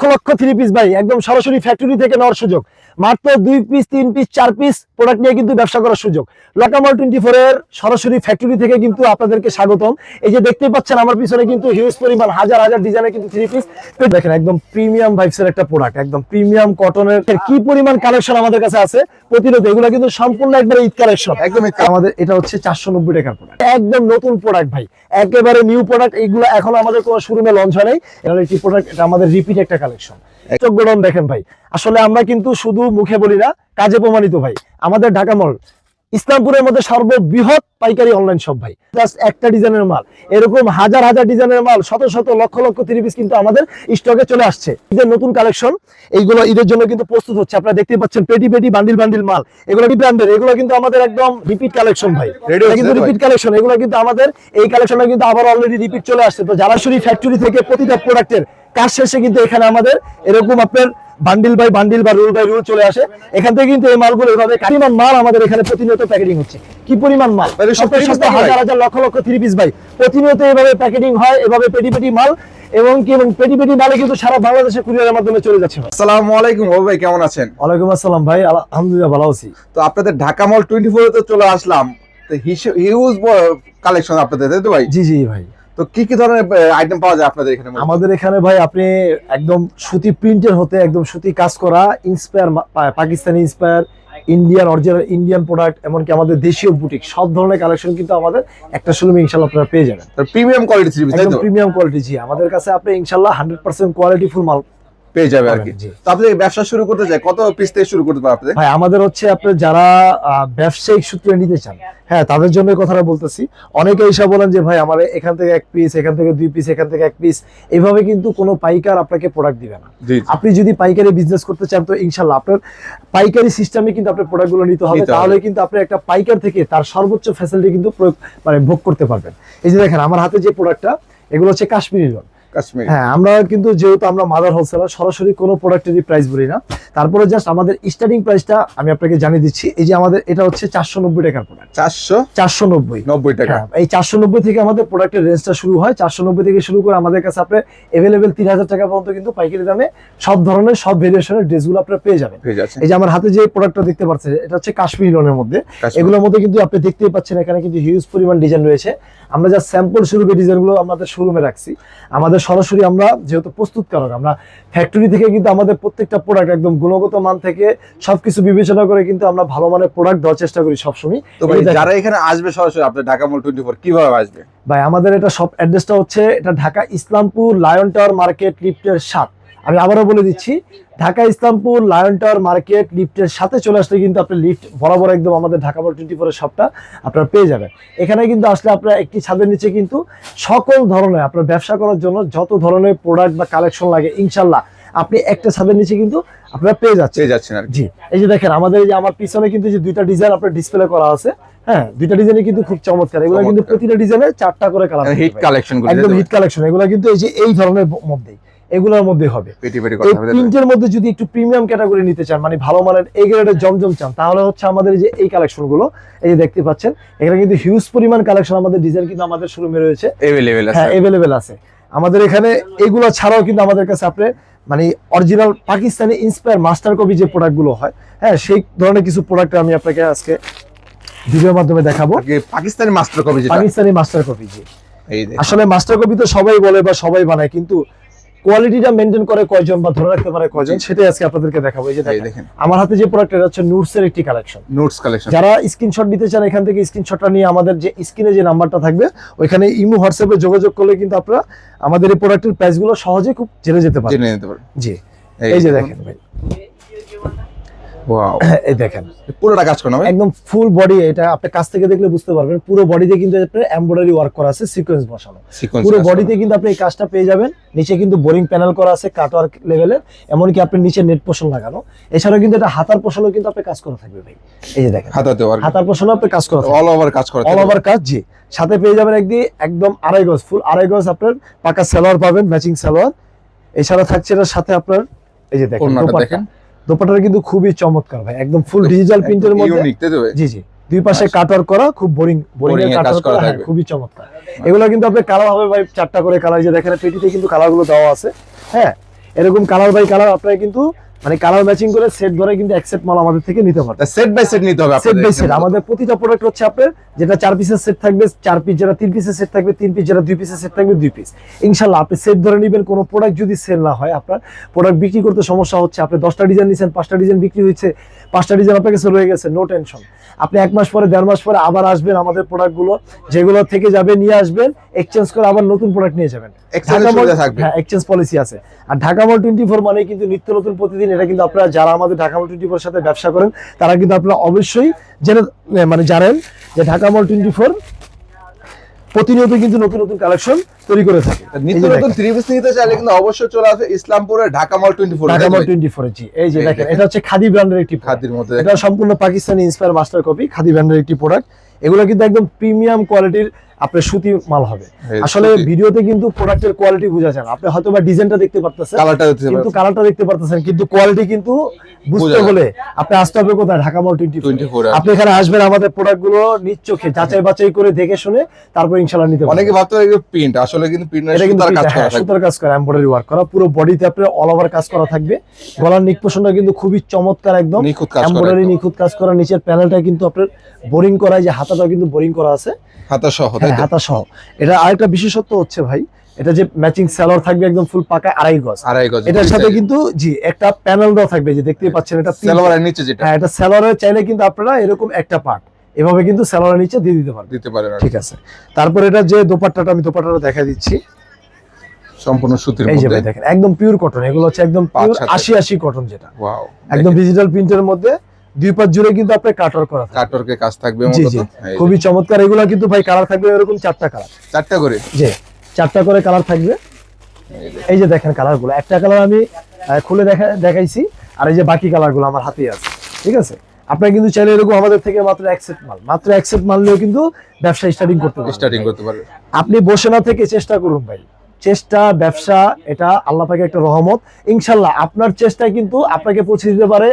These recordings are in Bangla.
লক্ষ লক্ষ থ্রি পিস ভাই একদম সরাসরি ফ্যাক্টরি থেকে নেওয়ার সুযোগ, মাত্র 2 পিস 3 পিস 4 পিস প্রোডাক্ট নিয়ে কিন্তু ব্যবসা করার সুযোগ। লাকামল 24 এর সরাসরি ফ্যাক্টরি থেকে কিন্তু আপনাদেরকে স্বাগতম। এই যে দেখতে পাচ্ছেন আমার পিছনে কিন্তু হিউজ পরিমাণ হাজার হাজার ডিজাইনের কিন্তু থ্রি পিস দেখেন, একদম প্রিমিয়াম ভাইবসের একটা প্রোডাক্ট, একদম প্রিমিয়াম কটনের কি পরিমাণ কালেকশন আমাদের কাছে আছে প্রতিনিয়ত। এগুলো কিন্তু সম্পূর্ণ একবারে ঈদ কালেকশন, একদম আমাদের এটা হচ্ছে 490 টাকার প্রোডাক্ট, একদম নতুন প্রোডাক্ট ভাই, একেবারে নিউ প্রোডাক্ট। এইগুলো এখন আমাদের কোনো শোরুমে লঞ্চ হয় নাই, এটা একটি প্রোডাক্ট, এটা আমাদের রিপিট একটা কালেকশন। গোডাউন দেখেন ভাই, আসলে আমরা কিন্তু শুধু মুখে বলি না, কাজে প্রমাণিত ভাই। আমাদের ঢাকা মল ইসলামপুরের মধ্যে সর্ববৃহৎ পাইকারি অনলাইন শপ ভাই, জাস্ট একটা ডিজাইনের মাল, এরকম হাজার হাজার ডিজাইনের মাল, শত শত লক্ষ লক্ষ থ্রি পিস কিন্তু আমাদের স্টকে চলে আসছে। ঈদের নতুন কালেকশন, এইগুলো ঈদের জন্য কিন্তু প্রস্তুত হচ্ছে। আপনারা দেখতে পাচ্ছেন পেটি পেটি বান্ডিল বান্ডিল মাল, এগুলো ব্র্যান্ডের, এগুলো কিন্তু আমাদের একদম রিপিট কালেকশন ভাই, এটা কিন্তু রিপিট কালেকশন। এগুলো কিন্তু আমাদের এই কালেকশনটা কিন্তু আবার অলরেডি রিপিট চলে আসছে। তো জালাশুরি ফ্যাক্টরি থেকে প্রতিটা প্রোডাক্টের কাজ শেষে কিন্তু এখানে আমাদের এরকম আপনার বান্ডিল বাই বান্ডিল বা রুল বাই রুল চলে আসে। এখান থেকে কিন্তু এই মালগুলো এভাবে পরিমাণ মাল আমাদের এখানে প্রতিনিয়ত প্যাকেটিং হচ্ছে। কি পরিমাণ মাল, হাজার হাজার লক্ষ লক্ষ থ্রি পিস ভাই প্রতিনিয়ত এভাবে প্যাকেটিং হয়, এভাবে পেটি পেটি মাল, এবং কি এবং পেটি পেটি মালে কিন্তু সারা বাংলাদেশে কুরিয়ারের মাধ্যমে চলে যাচ্ছে। আসসালামু আলাইকুম ভাই, কেমন আছেন? ওয়ালাইকুম আসসালাম ভাই, আলহামদুলিল্লাহ ভালো আছি। তো আপনাদের ঢাকা মল 24 তে চলে আসলাম, তো হিউজ কালেকশন আপনাদের, তাই তো ভাই? জি জি ভাই। তো কি কি ধরনের আইটেম পাওয়া যায় আপনাদের এখানে? আমাদের এখানে ভাই আপনি একদম সুতি প্রিন্টের হতে একদম সুতি কাজ করা inspire, Pakistani inspire, Indian original Indian product, এমনকি আমাদের দেশীয় বুটিক, সব ধরনের কালেকশন কিন্তু আমাদের একটা শোরুমে ইনশাআল্লাহ আপনারা পেয়ে যাবেন। প্রিমিয়াম কোয়ালিটি থ্রি পিস, তাই তো? প্রিমিয়াম কোয়ালিটি, জি। আমাদের কাছে আপনি ইনশাআল্লাহ 100% কোয়ালিটি ফুল মাল পেয়ে যাবে আর কি। তো আপনি ব্যবসা শুরু করতে চাই, কত পিস থেকে শুরু করতে পারেন আপনি? ভাই আমাদের হচ্ছে আপনার যারা ব্যবসায়িক সূত্রে নিতে চান, হ্যাঁ, তাদের জন্য কথাটা বলতেছি। অনেকে এসে বলেন যে ভাই আমার এখান থেকে 1 পিস, এখান থেকে 2 পিস, এখান থেকে 1 পিস, এইভাবে কিন্তু কোনো পাইকার আপনাকে প্রোডাক্ট দিবে না। আপনি যদি পাইকারি বিজনেস করতে চান তো ইনশাআল্লাহ আপনার পাইকারি সিস্টেমে কিন্তু আপনার প্রোডাক্টগুলো নিতে হবে, তাহলে কিন্তু আপনি একটা পাইকার থেকে তার সর্বোচ্চ ফ্যাসিলিটি কিন্তু মানে ভোগ করতে পারবেন। এই যে দেখেন আমার হাতে যে প্রোডাক্টটা, এগুলো হচ্ছে কাশ্মীরি লন। হ্যাঁ, আমরা কিন্তু যেহেতু আমরা মাদার হোলসেলার, সরাসরি কোনো প্রোডাক্টেরই প্রাইস বলি না। তারপরে জাস্ট আমাদের স্টার্টিং প্রাইসটা আমি আপনাকে জানিয়ে দিচ্ছি। এই যে আমাদের এটা হচ্ছে 490 টাকার প্রোডাক্ট, 490 টাকা। এই 490 থেকে আমাদের প্রোডাক্টের রেঞ্জটা শুরু হয়। 490 থেকে শুরু করে আমাদের কাছে আপনি अवेलेबल 3000 টাকা পর্যন্ত কিন্তু পাইকারি দামে সব ধরনের সব ভেরিয়েশনের ড্রেসগুলো আপনারা পেয়ে যাবেন। এই যে আমার হাতে যে প্রোডাক্টটা দেখতে পাচ্ছেন, এটা হচ্ছে কাশ্মীরি লনের মধ্যে। এগুলোর মধ্যে কিন্তু আপনি দেখতেই পাচ্ছেন এখানে কিন্তু হিউজ পরিমাণ ডিজাইন রয়েছে। আমরা যা স্যাম্পল স্বরূপে ডিজাইনগুলো আমাদের শোরুমে রাখছি। আমাদের সরাসরি আমরা যেহেতু প্রস্তুতকারক, আমরা ফ্যাক্টরি থেকে কিন্তু আমাদের প্রত্যেকটা প্রোডাক্ট একদম গুণগত মান থেকে সবকিছু বিবেচনা করে কিন্তু আমরা ভালো মানের প্রোডাক্ট দেওয়ার চেষ্টা করি সবসময়। তো ভাই যারা এখানে আসবে সরাসরি আপনাদের ঢাকা মল 24 কিভাবে আসবে? ভাই আমাদের এটা সব অ্যাড্রেসটা হচ্ছে এটা Dhaka Islampur lion tower market লিফটের 7। আমি আবারও বলে দিচ্ছি, Dhaka Islampur lion tower market লিফটের সাথে চলে আসলে কিন্তু আপনি লিফট বরাবর একদম আমাদের ঢাকা মল 24 এর শপটা আপনারা পেয়ে যাবেন। এখানে কিন্তু আসলে আপনারা একটি ছাদের নিচে কিন্তু সকল ধরনের আপনার ব্যবসা করার জন্য যত ধরনের প্রোডাক্ট বা কালেকশন লাগে ইনশাল্লাহ আপনি একটা ছাদের নিচে কিন্তু আপনারা পেয়ে যাচ্ছেন আর জি। এই যে দেখেন আমাদের এই যে আমার পিছনে কিন্তু যে দুইটা ডিজাইন আপনার ডিসপ্লে করা আছে, হ্যাঁ, দুইটা ডিজাইনই কিন্তু খুব চমৎকার। এগুলো কিন্তু প্রতিটা ডিজাইনে 4টা করে কালার, হিট কালেকশন, একদম হিট কালেকশন। এগুলো কিন্তু এই যে এই ধরনের মধ্যেই এগুলোর মধ্যে হবে। এই প্রিন্টের মধ্যে যদি একটু প্রিমিয়াম ক্যাটাগরি নিতে চান, মানে ভালো মানের এই গ্রেডের জমজম চান, তাহলে হচ্ছে আমাদের যে এই কালেকশন গুলো এই যে দেখতে পাচ্ছেন, এখানে কিন্তু হিউজ পরিমাণ কালেকশন আমাদের ডিজাইন কিন্তু আমাদের শোরুমে রয়েছে, अवेलेबल আছে। আমাদের এখানে এইগুলো ছাড়াও কিন্তু আমাদের কাছে আপনি মানে original Pakistani inspire master copy যে প্রোডাক্ট গুলো হয়, হ্যাঁ, সেই ধরনের কিছু প্রোডাক্ট আমি আপনাকে আজকে ভিডিওর মাধ্যমে দেখাবো। পাকিস্তানি মাস্টার কপি, জি। আসলে মাস্টার কপি তো সবাই বলে বা সবাই বানায়, কিন্তু কোয়ালিটিটা মেইনটেইন করে কয়জন বা ধরে রাখতে পারে কয়জন, সেটাই আজকে আপনাদেরকে দেখাবো। এই যে দেখেন আমার হাতে যে প্রোডাক্ট, এটা হচ্ছে নুটস এর একটি কালেকশন। যারা স্ক্রিনশট নিতে চান এখান থেকে স্ক্রিনশটটা নিয়ে আমাদের যে স্ক্রিনে যে নাম্বারটা থাকবে ওইখানে ইমো হোয়াটসঅ্যাপে যোগাযোগ করলে কিন্তু আপনারা আমাদের এই প্রোডাক্টের প্রাইসগুলো সহজে খুব জেনে যেতে পারেন। জি, এই যে দেখেন ভাই, ওয়াও, এই দেখেন পুরোটা কাজ করা একদম ফুল বডি। এটা আপনি কাছ থেকে দেখলে বুঝতে পারবেন, পুরো বডিতে কিন্তু আপনার এমব্রয়ডারি ওয়ার্ক করা আছে, সিকোয়েন্স বসানো। পুরো বডিতে কিন্তু আপনি এই কাজটা পেয়ে যাবেন। নিচে কিন্তু বোরিং প্যানেল করা আছে কাট ওয়ার্ক লেভেলের, এমনকি আপনি নিচে নেট পোর্শন লাগানো। এছাড়াও কিন্তু এটা হাতার পোর্শনও কিন্তু আপনি কাজ করা থাকবে ভাই। এই যে দেখেন হাতার পোর্শনও আপনি কাজ করা, অল ওভার কাজ, জি। সাথে পেয়ে যাবেন একদম 2.5 গজ, ফুল 2.5 গজ আপনার পাকা সালোয়ার পাবেন, ম্যাচিং সালোয়ার। এছাড়া থাকছে এর সাথে আপনার এই যে দেখেন দোপাট্টাটা কিন্তু খুবই চমৎকার ভাই, একদম ফুল ডিজিটাল প্রিন্টের মধ্যে, জি জি, দুই পাশে কাটওয়ার্ক করা, খুব বোরিং এর কাটওয়ার্ক করা, খুবই চমৎকার। এগুলো কিন্তু আপনি কালার হবে ভাই 4টা করে কালার। যে দেখেন পেটিতে কিন্তু কালারগুলো দেওয়া আছে, হ্যাঁ। এরকম কালার বাই কালার আপনারা কিন্তু মানে কালার ম্যাচিং করে সেট ধরে কিন্তু এক সেট মাল আমাদের থেকে নিতে পারবেন। সেট বাই সেট নিতে হবে সেট বাই সেট আপনাদের আমাদের প্রতিটা প্রোডাক্ট হচ্ছে আপনার যেটা 4 পিসের সেট থাকবে 4 পিস, যেটা 3 পিসের সেট থাকবে 3 পিস, যেটা 2 পিসের সেট থাকবে 2 পিস। ইনশাআল্লাহ আপনি সেট ধরে নেবেন। কোনো প্রোডাক্ট যদি সেল না হয়, আপনার প্রোডাক্ট বিক্রি করতে সমস্যা হচ্ছে, আপনি 10টা ডিজাইন নিছেন, 5টা ডিজাইন বিক্রি হয়েছে, 5টা ডিজাইন আপনার কাছে রয়ে গেছে, নো টেনশন। আপনি 1 মাস পরে 1.5 মাস পরে আবার আসবেন, আমাদের প্রোডাক্টগুলো যেগুলো থেকে যাবে নিয়ে আসবেন, এক্সচেঞ্জ করে আবার নতুন প্রোডাক্ট নিয়ে যাবেন। Exchange ঢাকা সুবিধা মল- থাকবে। হ্যাঁ, এক্সচেঞ্জ পলিসি আছে। আর ঢাকা মল 24 মানে কিন্তু নিত্য নতুন প্রতিদিন। এটা কিন্তু আপনারা যারা আমাদের ঢাকা মল 24 এর সাথে ব্যবসা করেন তারা কিন্তু আপনারা অবশ্যই জেনে মানে জানেন যে ঢাকা মল 24 প্রতিনিয়ত কিন্তু নতুন নতুন কালেকশন তৈরি করে থাকে। নিত্য নতুন 3 পিস নিতে চাইলে কিন্তু অবশ্যই চলে আসবে ইসলামপুরের ঢাকা মল 24 ঢাকা মল 24 জি, এই যে এই দেখেন দেখেন। এটা হচ্ছে খাদি ব্র্যান্ডের একটি product। খাদির মধ্যে এটা সম্পূর্ণ Pakistani inspire master copy khadi ব্র্যান্ডের একটি প্রোডাক্ট। এগুলো কিন্তু একদম প্রিমিয়াম কোয়ালিটির আপনার সুতি মাল হবে। এই আসলে সুতি। ভিডিওতে কিন্তু প্রোডাক্টের কোয়ালিটি বোঝা যায় না, আপনি হয়তো বা ডিজাইনটা দেখতে পারতেছেন, কালারটা হচ্ছে কিন্তু কালারটা দেখতে পারতেছেন, কিন্তু কোয়ালিটি কিন্তু বুঝতে বোঝা যায়। হলে আপনি আসতে হবে কোথায়? ঢাকা মল 24 24 আপনি এখানে আসবেন, আমাদের প্রোডাক্টগুলো নিজ চোখে যাচাই বাছাই করে দেখে শুনে তারপর ইনশাআল্লাহ নিতে পারবেন। অনেকে ভাবতে পারে প্রিন্ট, আসলে কিন্তু প্রিন্ট এটা কিন্তু সুতার কাজ হ্যাঁ, করা থাকবে। সুতার কাজ করা, এমব্রয়ডারি ওয়ার্ক করা, পুরো বডিতে আপনার অল ওভার কাজ করা থাকবে। গলার নিক পোর্শনটা কিন্তু খুবই চমৎকার, একদম নিখুঁত কাজ করা এমব্রয়ডারি একদম। নিখুঁত কাজ করা। নিচের প্যানেলটা কিন্তু আপনার বোরিং করা, এই যে হাতাটাও কিন্তু বোরিং করা আছে, হাতা সহ তাই হ্যাঁ, তো? হাতা সহ। এটা আরেকটা বিশেষত্ব হচ্ছে ভাই, এটা যে ম্যাচিং সালোয়ার থাকবে একদম ফুল পাকা 2.5 গজ। আড়াই গজ এটার সাথে কিন্তু জি একটা প্যানেল দেওয়া থাকবে, যে দেখতেই পাচ্ছেন এটা সালোয়ারের নিচে যেটা হ্যাঁ, এটা সালোয়ারের চাইলে কিন্তু আপনারা এরকম একটা পার্ট এভাবে কিন্তু সালোয়ারের নিচে দিয়ে দিতে পারবেন। দিতে পারেন আর ঠিক আছে, তারপর এটা যে দোপাট্টাটা, আমি দোপাট্টাটা দেখা দিচ্ছি। সম্পূর্ণ সুতির এই যে মধ্যে। ভাই দেখেন একদম পিওর কটন, এগুলো হচ্ছে একদম পিওর পাঁচ হাতে। 80 কটন, যেটা ওয়াও, একদম ডিজিটাল প্রিন্টের মধ্যে 2 পাঁচ জুড়ে কিন্তু আপনার কাটওয়ার্ক করা থাকবে। কাটওয়ার্কের কাজ থাকবে জি মূলত। জি, এই যে, খুবই চমৎকার। এগুলো কিন্তু ভাই কালার থাকবে এরকম 4টা কালার, 4টা করে। জি 4টা করে কালার থাকবে। এই যে দেখেন কালারগুলো, একটা কালার আমি খুলে দেখাইছি, আর এই যে বাকি কালারগুলো আমার হাতেই আছে। ঠিক আছে, আপনারা কিন্তু চাইলে এরকম আমাদের থেকে মাত্র এক সেট মানলেও কিন্তু ব্যবসা স্টার্টিং করতে পারবেন। স্টার্টিং করতে পারবে। আপনি বসে না থেকে চেষ্টা করুন ভাই, চেষ্টা ব্যবসা এটা আল্লাহ পাকের একটা রহমত। ইনশাল্লাহ আপনার চেষ্টায় কিন্তু আপনাকে পৌঁছে দিতে পারে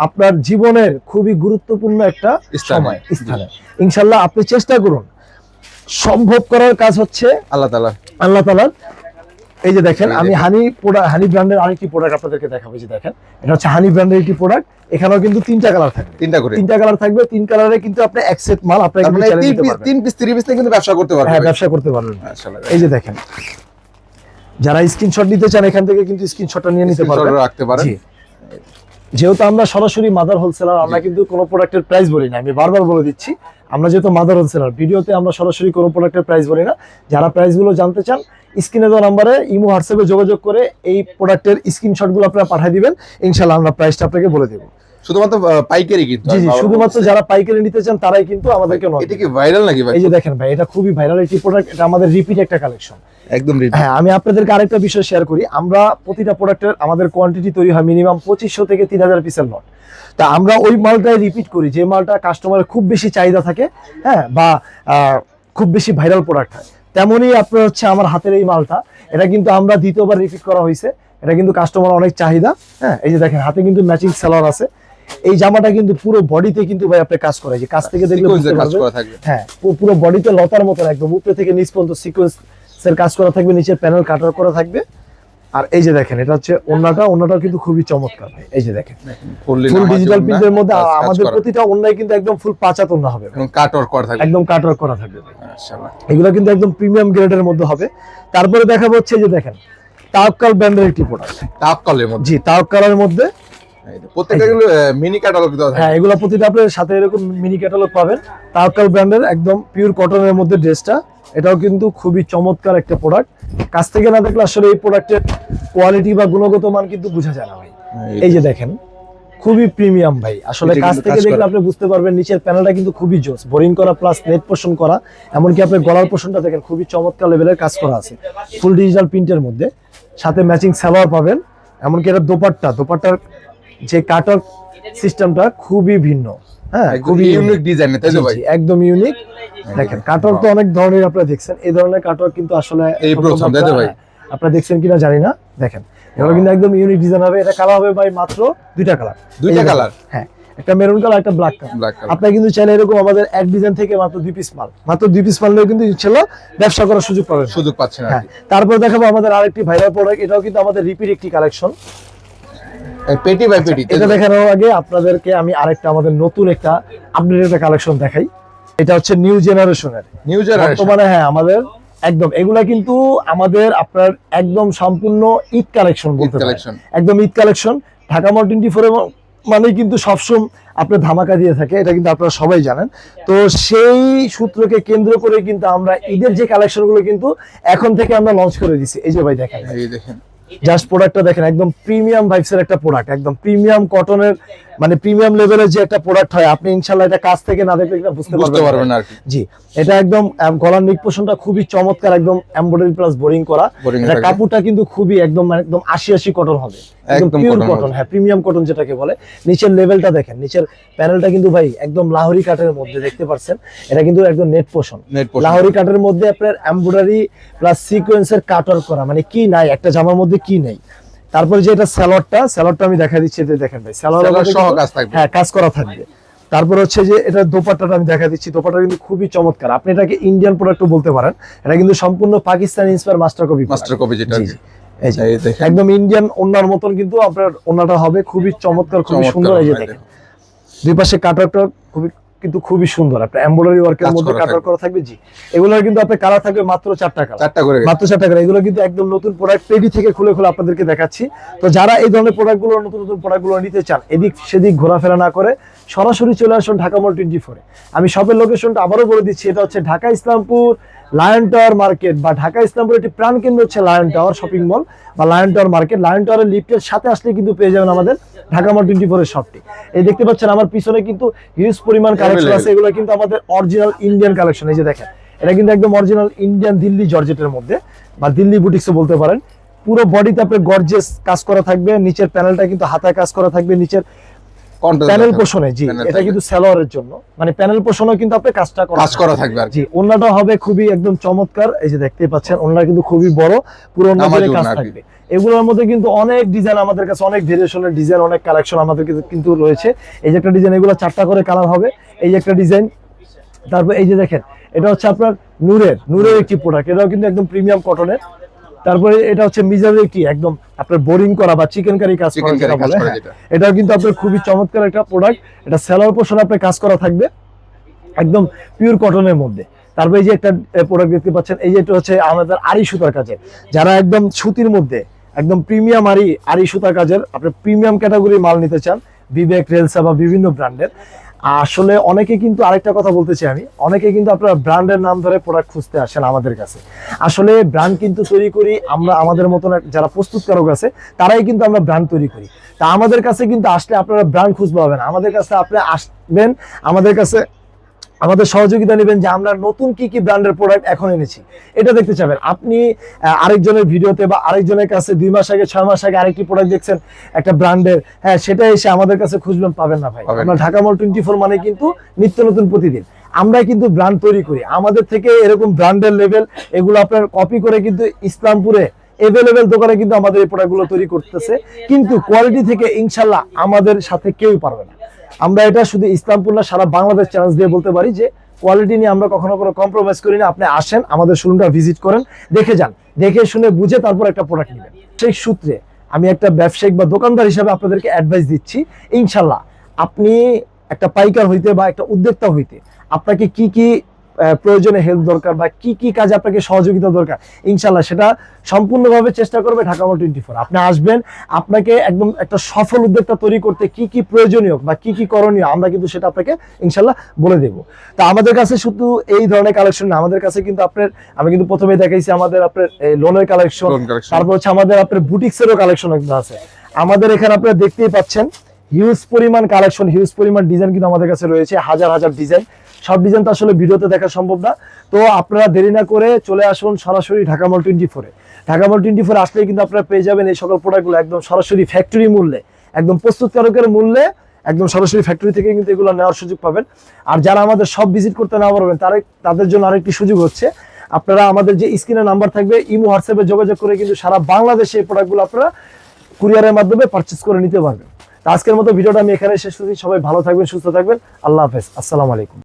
আপনার জীবনের খুবই গুরুত্বপূর্ণ একটা স্থানে। স্থানে। ইনশাল্লাহ আপনি চেষ্টা করুন, সম্ভব করার কাজ হচ্ছে আল্লাহ তাআলা। আল্লাহ তাআলার। এই যে দেখেন এই আমি দেখেন। হানি ব্র্যান্ডের আরেকটি প্রোডাক্ট আপনাদেরকে দেখাবো। এই যে দেখেন এটা হচ্ছে হানি ব্র্যান্ডের একটি প্রোডাক্ট। এখানেও কিন্তু 3টা কালার থাকবে, 3টা করে। 3টা কালার থাকবে, 3 কালারে কিন্তু আপনি এক সেট মাল আপনারা তার কিন্তু মানে চালিয়ে 3 নিতে পিস পারবেন। 3 পিস 3 পিস নিয়ে কিন্তু ব্যবসা করতে পারবে হ্যাঁ, ভাই। ব্যবসা করতে পারবেন। মাশাআল্লাহ। এই যে দেখেন, যারা স্ক্রিনশট নিতে চান এখান থেকে কিন্তু স্ক্রিনশটটা নিয়ে নিতে পারবেন, স্ক্রিনশট রাখতে পারেন। জি। যেহেতু আমরা সরাসরি মাদার হোলসেলার, আমরা কিন্তু কোনো প্রোডাক্টের প্রাইস বলি না, আমি বারবার বলে দিচ্ছি, আমরা যেহেতু মাদার হোলসেলার, ভিডিওতে আমরা সরাসরি কোনো প্রোডাক্টের প্রাইস বলি না। যারা প্রাইসগুলো জানতে চান স্ক্রিনে দেওয়া নাম্বারে ইমো হোয়াটসঅ্যাপে যোগাযোগ করে এই প্রোডাক্টের স্ক্রিনশটগুলো আপনারা পাঠিয়ে দিবেন, ইনশাআল্লাহ আমরা প্রাইসটা আপনাকে বলে দেব। শুধুমাত্র পাইকারি কিন্তু। জি জি, শুধুমাত্র যারা পাইকারি নিতে চান তারাই কিন্তু আমাদেরকে নক এটা কি ভাইরাল নাকি ভাই? এই যে দেখেন ভাই, এটা খুবই ভাইরাল একটি প্রোডাক্ট, এটা আমাদের রিপিট একটা কালেকশন। একদম রেডি। হ্যাঁ, আমি আপনাদেরকে আরেকটা বিষয় শেয়ার করি, আমরা প্রতিটা প্রোডাক্টের আমাদের কোয়ান্টিটি তৈরি হয় মিনিমাম 2500 থেকে 3000 পিসের লট। তা আমরা ওই মালটাই রিপিট করি যে মালটা কাস্টমারের খুব বেশি চাহিদা থাকে, হ্যাঁ, বা খুব বেশি ভাইরাল প্রোডাক্ট হয়। তেমনই আপনার হচ্ছে আমার হাতের এই মালটা, এটা কিন্তু আমরা দ্বিতীয়বার রিপিট করা হয়েছে, এটা কিন্তু কাস্টমার অনেক চাহিদা। হ্যাঁ, এই যে দেখেন হাতে কিন্তু ম্যাচিং সালোয়ার আছে। এই জামাটা কিন্তু পুরো বডিতে কিন্তু ভাই আপনি কাজ করে, যে কাজ থেকে দেখলে বুঝতে কাজ পারবেন। করা থাকবে। হ্যাঁ, পুরো বডিতে লতার মতো একদম উপরে থেকে নিচ পর্যন্ত সিকোয়েন্সের কাজ করা থাকবে, নিচের প্যানেল কাটার করা থাকবে। আর এই যে দেখেন এটা হচ্ছে ওন্নাটাও কিন্তু খুবই চমৎকার ভাই। এই যে দেখেন ফুল ডিজিটাল প্রিন্টের মধ্যে আমাদের প্রতিটা ওন্নায় কিন্তু একদম ফুল 5 হাত ওন্না হবে, এবং কাটওয়ার্ক করা থাকবে। একদম কাটওয়ার্ক করা থাকবে ভাই। মাশাআল্লাহ। এগুলো কিন্তু একদম প্রিমিয়াম গ্রেডের মধ্যে হবে। তারপরে দেখাবো হচ্ছে এই যে দেখেন তাওয়াক্কাল ব্র্যান্ডের একটি প্রোডাক্ট। তাওয়াক্কালের মধ্যে। জি, তাওয়াক্কালের মধ্যে এই যে প্রত্যেকটা গুলো মিনি ক্যাটালগ দেওয়া থাকে। হ্যাঁ, এগুলো প্রতিটা আপনার সাথে এরকম মিনি ক্যাটালগ পাবেন। তাওয়াক্কাল ব্র্যান্ডের একদম পিওর কটনের মধ্যে ড্রেসটা, এটাও কিন্তু খুবই চমৎকার একটা প্রোডাক্ট। কাছ থেকে না দেখলে আসলে এই প্রোডাক্টের কোয়ালিটি বা গুণগত মান কিন্তু বোঝা যায় না ভাই। এই যে দেখেন খুবই প্রিমিয়াম ভাই, আসলে এটা কাছ কিন্তু থেকে কাজ দেখলে করা। আপনি বুঝতে পারবেন নিচের প্যানেলটা কিন্তু খুবই জোস, বোরিং করা প্লাস নেট পোর্শন করা, এমনকি আপনার গলার পোর্শনটা দেখেন খুবই চমৎকার লেভেলের কাজ করা আছে ফুল ডিজিটাল প্রিন্টের মধ্যে, সাথে ম্যাচিং সালোয়ার পাবেন। এমনকি এটা দোপাট্টার যে কাটার সিস্টেমটা খুবই ভিন্ন, হ্যাঁ, খুবই ইউনিক ডিজাইন, তাই তো জি, ভাই? জি, একদম ইউনিক। দেখেন কাটওয়ার্ক তো অনেক ধরনের আপনারা দেখছেন, এই ধরনের কাটওয়ার্ক কিন্তু আসলে এই প্রথম, তাই তো ভাই? আপনারা দেখছেন কিনা জানি না। দেখেন এগুলো কিন্তু একদম ইউনিক ডিজাইন হবে। এটা কালার হবে ভাই মাত্র 2টা কালার। 2টা কালার। হ্যাঁ, একটা মেরুন কালার, একটা ব্ল্যাক কালার। Black colour. আপনি কিন্তু চাইলে এরকম আমাদের এক ডিজাইন থেকে মাত্র 2 পিস মাল, মাত্র 2 পিস মাল নিয়েও কিন্তু ইনশাআল্লাহ ব্যবসা করার সুযোগ পাবেন। সুযোগ পাচ্ছেন আর হ্যাঁ, কি। তারপর দেখাবো আমাদের আরেকটি ভাইরাল প্রোডাক্ট, এটাও কিন্তু আমাদের রিপিট একটি কালেকশন। পেটি বাই পেটি। এটা দেখানোর আগে আপনাদেরকে আমি আরেকটা আমাদের নতুন একটা আপডেট একটা কালেকশন দেখাই। এটা হচ্ছে নিউ জেনারেশনের, নিউ জেনারেশন। বর্তমানে হ্যাঁ আমাদের একদম এগুলা কিন্তু আমাদের আপনার একদম সম্পূর্ণ ঈদ কালেকশন বলতে পারেন, কালেকশন। একদম ঈদ কালেকশন। ঢাকা মল 24 মানে কিন্তু সবসময় আপনার ধামাকা দিয়ে থাকে, এটা কিন্তু আপনারা সবাই জানেন। তো সেই সূত্রকে কেন্দ্র করে কিন্তু আমরা ঈদের যে কালেকশনগুলো কিন্তু এখন থেকে আমরা লঞ্চ করে দিছি। এই যে ভাই দেখেন, এই দেখেন জাস্ট প্রোডাক্টটা দেখেন, একদম প্রিমিয়াম ভাইবসের একটা প্রোডাক্ট, একদম প্রিমিয়াম কটনের মানে প্রিমিয়াম লেভেলের যে একটা প্রোডাক্ট হয়, আপনি ইনশাআল্লাহ এটা কাছ থেকে না দেখলে এটা বুঝতে পারবেন না আর কি। জি, এটা একদম গলার নিক পোর্শনটা খুবই চমৎকার, একদম এমব্রয়ডারি প্লাস বোরিং করা। এটা কাপড়টা কিন্তু খুবই একদম একদম 80 কটন হবে, একদম পিওর কটন। হ্যাঁ, প্রিমিয়াম কটন যেটাকে বলে। নিচের লেভেলটা দেখেন, নিচের প্যানেলটা কিন্তু ভাই একদম লাহোরি কাটের মধ্যে দেখতে পাচ্ছেন, এটা কিন্তু একদম নেট পোর্শন। লাহোরি কাটের মধ্যে আপনার এমব্রয়ডারি প্লাস সিকোয়েন্সের কাটওয়ার্ক করা, মানে কি নাই একটা জামার মধ্যে কি নাই। তারপরে যে এটা স্যালোয়ারটা আমি দেখা দিচ্ছি, এতে দেখেন ভাই স্যালোয়ার সহ কাজ থাকবে। হ্যাঁ, কাজ করা থাকবে। তারপর হচ্ছে যে এটা দোপাট্টাটা আমি দেখা দিচ্ছি, দোপাট্টা কিন্তু খুবই চমৎকার। আপনি এটাকে ইন্ডিয়ান প্রোডাক্টও বলতে পারেন, এটা কিন্তু সম্পূর্ণ পাকিস্তানি ইন্সপায়ার মাস্টার কপি যেটা। এই যে একদম ইন্ডিয়ান ওন্নার মতন কিন্তু আপনার ওন্নাটা হবে খুবই চমৎকার, খুবই সুন্দর। এই যে দেখেন দুই পাশে কাটওয়ার্কটা খুবই সুন্দর, একটা এমব্রয়ডারি ওয়ার্কের মধ্যে কাটওয়ার্ক করা থাকবে। জি, এগুলোর কিন্তু আপনার কালার থাকবে মাত্র 4টা কালার, মাত্র 4টা কালার। এগুলো কিন্তু একদম নতুন প্রোডাক্ট, পেডি থেকে খুলে আপনাদেরকে দেখাচ্ছি। তো যারা এই ধরনের প্রোডাক্টগুলো নতুন প্রোডাক্টগুলো নিতে চান, এদিক সেদিক ঘোরাফেরা না করে সরাসরি চলে আসুন ঢাকা মল 24। আমি শপের লোকেশনটা আবারও বলে দিচ্ছি, এটা হচ্ছে Dhaka Islampur lion tower market, বা ঢাকা ইসলামপুর একটি প্রাণ কেন্দ্র হচ্ছে লায়ন টাওয়ার শপিং মল বা লায়ন টাওয়ার মার্কেট। লায়ন টাওয়ারের লিফটের সাথে আসলে কিন্তু পেয়ে যাবেন আমাদের ঢাকা মল 24 এর শপটি। এই দেখতে পাচ্ছেন আমার পিছনে কিন্তু হিউজ পরিমাণ কালেকশন আছে, এগুলো কিন্তু আমাদের অরিজিনাল ইন্ডিয়ান কালেকশন। এই যে দেখেন, এটা কিন্তু একদম অরিজিনাল ইন্ডিয়ান দিল্লি জর্জেটের মধ্যে বা দিল্লি বুটিক্সও বলতে পারেন। পুরো বডিতে আপনার গর্জিয়াস কাজ করা থাকবে, নিচের প্যানেলটা কিন্তু হাতায় কাজ করা থাকবে, নিচের প্যানেল পোর্শনে। জি, এটা কিন্তু সালোয়ারের জন্য, মানে প্যানেল পোর্শনও কিন্তু আপনার কাজ করা থাকবে। জি, ওন্নাটা হবে খুবই একদম চমৎকার। এই যে দেখতেই পাচ্ছেন, ওন্না কিন্তু খুবই বড়, পুরো ওন্না জুড়ে কাজ থাকবে। এগুলোর মধ্যে কিন্তু অনেক ডিজাইন আমাদের কাছে, অনেক ভেরিয়েশনের ডিজাইন, অনেক কালেকশন আমাদের কিন্তু রয়েছে। এই যে একটা ডিজাইন, এগুলো 4টা করে কালার হবে। এই যে একটা ডিজাইন, তারপর এই যে দেখেন, এটা হচ্ছে আপনার নূরের একটি প্রোডাক্ট, এটাও কিন্তু একদম প্রিমিয়াম কটনের। তারপরে এটা হচ্ছে মিজারের একটি একদম আপনার বোরিং করা বা চিকেন কারি কাজ করা যেটা বলে, এটাও কিন্তু আপনার খুবই চমৎকার একটা প্রোডাক্ট। এটা সেলার পোর্শনে আপনার কাজ করা থাকবে একদম পিওর কটনের মধ্যে। তারপরে এই যে একটা প্রোডাক্ট দেখতে পাচ্ছেন, এই যে এটা হচ্ছে আমাদের আড়ি সুতার কাজের, যারা একদম সুতির মধ্যে একদম প্রিমিয়াম আড়ি সুতার কাজের আপনার প্রিমিয়াম ক্যাটাগরি মাল নিতে চান, বিবেক, রেলসা বা বিভিন্ন ব্র্যান্ডের। আসলে অনেকে কিন্তু আরেকটা কথা বলতে চাই আমি, অনেকে কিন্তু আপনারা ব্র্যান্ডের নাম ধরে প্রোডাক্ট খুঁজতে আসেন আমাদের কাছে। আসলে ব্র্যান্ড কিন্তু তৈরি করি আমরা, আমাদের মতন যারা প্রস্তুতকারক আছে তারাই কিন্তু আমরা ব্র্যান্ড তৈরি করি। তা আমাদের কাছে কিন্তু আসলে আপনারা ব্র্যান্ড খুঁজতে হবে না, আমাদের কাছে আপনি আসবেন, আমাদের কাছে আমাদের সহযোগিতা নেবেন যে আমরা নতুন কি কি ব্র্যান্ডের প্রোডাক্ট এখন এনেছি এটা দেখতে চাবেন। আপনি আরেকজনের ভিডিওতে বা আরেকজনের কাছে 2 মাস আগে 6 মাস আগে আরেকটি প্রোডাক্ট দেখছেন একটা ব্র্যান্ডের, হ্যাঁ সেটা এসে আমাদের কাছে খুঁজবেন, পাবেন না ভাই। আমরা ঢাকা মল 24 মানে কিন্তু নিত্য নতুন প্রতিদিন আমরা কিন্তু ব্র্যান্ড তৈরি করি। আমাদের থেকে এরকম ব্র্যান্ডের লেভেল এগুলো আপনার কপি করে কিন্তু ইসলামপুরে এভেলেবেল দোকানে কিন্তু আমাদের এই প্রোডাক্টগুলো তৈরি করতেছে, কিন্তু কোয়ালিটি থেকে ইনশাল্লাহ আমাদের সাথে কেউই পারবে না। আমরা এটা শুধু ইসলামপুর না, সারা বাংলাদেশ চ্যালেঞ্জ দিয়ে বলতে পারি যে কোয়ালিটি নিয়ে আমরা কখনো কোনো কম্প্রোমাইজ করি না। আপনি আসেন, আমাদের শোরুমটা ভিজিট করেন, দেখে যান, দেখে শুনে বুঝে তারপর একটা প্রোডাক্ট নেবেন। সেই সূত্রে আমি একটা ব্যবসায়িক বা দোকানদার হিসাবে আপনাদেরকে অ্যাডভাইস দিচ্ছি, ইনশাল্লাহ আপনি একটা পাইকার হইতে বা একটা উদ্যোক্তা হইতে আপনাকে কি কি প্রয়োজনে হেল্প দরকার বা কি কি কাজে আপনাকে সহযোগিতা দরকার, ইনশাল্লাহ সেটা সম্পূর্ণভাবে চেষ্টা করবে ঢাকা মল 24। আপনি আসবেন, আপনাকে একদম একটা সফল উদ্যোক্তা তৈরি করতে কি কি প্রয়োজনীয় বা কি কি করণীয় আমরা কিন্তু সেটা আপনাকে ইনশাল্লাহ বলে দেবো। তা আমাদের কাছে শুধু এই ধরনের কালেকশন না, আমাদের কাছে কিন্তু আপনার, আমি কিন্তু প্রথমে দেখাইছি আমাদের আপনার লোনের কালেকশন, তারপর হচ্ছে আমাদের আপনার বুটিক্সেরও কালেকশন আছে আমাদের এখানে। আপনারা দেখতেই পাচ্ছেন হিউজ পরিমাণ কালেকশন, হিউজ পরিমাণ ডিজাইন কিন্তু আমাদের কাছে রয়েছে, হাজার হাজার ডিজাইন। সব ডিজাইন তো আসলে ভিডিওতে দেখা সম্ভব না, তো আপনারা দেরি না করে চলে আসুন সরাসরি ঢাকা মল 24। ঢাকা মল 24 আসলেই কিন্তু আপনারা পেয়ে যাবেন এই সকল প্রোডাক্টগুলো একদম সরাসরি ফ্যাক্টরি মূল্যে, একদম প্রস্তুতকারকের মূল্যে, একদম সরাসরি ফ্যাক্টরি থেকে কিন্তু এগুলো নেওয়ার সুযোগ পাবেন। আর যারা আমাদের সব ভিজিট করতে না পারবেন তাদের জন্য আরেকটি সুযোগ হচ্ছে, আপনারা আমাদের যে স্ক্রিনে নাম্বার থাকবে ইমো হোয়াটসঅ্যাপে যোগাযোগ করে কিন্তু সারা বাংলাদেশে এই প্রোডাক্টগুলো আপনারা কুরিয়ারের মাধ্যমে পারচেজ করে নিতে পারবেন। তো আজকের মতো ভিডিওটা আমি এখানে শেষ করছি। সবাই ভালো থাকবেন, সুস্থ থাকবেন। আল্লাহ হাফেজ, আসসালামু আলাইকুম।